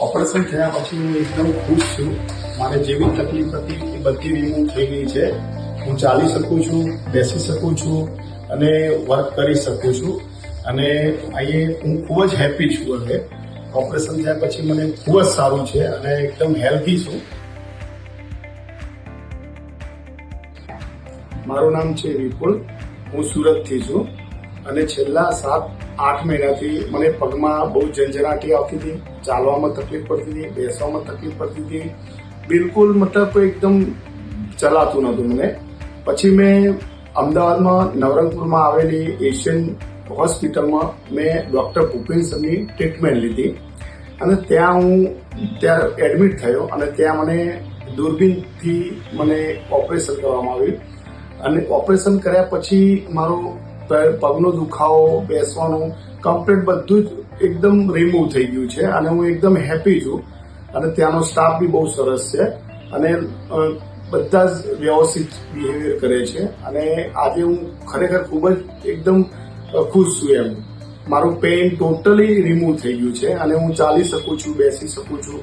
Operation થયા પછી હું એકદમ ખુશ છું. મારે જેવી તકલીફ હતી એ બધી રિમૂવ થઈ ગઈ છે. હું ચાલી શકું છું, બેસી શકું છું અને વર્ક કરી શકું છું. અને અહીંયા હું ખૂબ જ હેપી છું. હવે ઓપરેશન થયા પછી મને ખૂબ જ સારું છે અને એકદમ હેલ્ધી છું. મારું નામ છે વિપુલ. હું સુરતથી છું અને છેલ્લા 7-8 મહિનાથી મને પગમાં બહુ ઝંઝનાટી આવતી હતી, ચાલવામાં તકલીફ પડતી હતી, બેસવામાં તકલીફ પડતી હતી. બિલકુલ મતલબ એકદમ ચલાતું નહોતું મને. પછી મેં અમદાવાદમાં નવરંગપુરમાં આવેલી એશિયન હોસ્પિટલમાં મેં ડૉક્ટર ભૂપેન સરની ટ્રીટમેન્ટ લીધી અને ત્યાં હું એડમિટ થયો અને ત્યાં મને દૂરબીનથી મને ઓપરેશન કરવામાં આવ્યું. અને ઓપરેશન કર્યા પછી મારો પગનો દુખાવો, બેસવાનું કમ્પ્લીટ બધું જ એકદમ રિમૂવ થઈ ગયું છે અને હું એકદમ હેપી છું. અને ત્યાંનો સ્ટાફ બી બહુ સરસ છે અને બધા જ વ્યવસ્થિત બિહેવિયર કરે છે અને આજે હું ખરેખર ખૂબ જ એકદમ ખુશ છું. એમ મારું પેઇન ટોટલી રિમૂવ થઈ ગયું છે અને હું ચાલી શકું છું, બેસી શકું છું.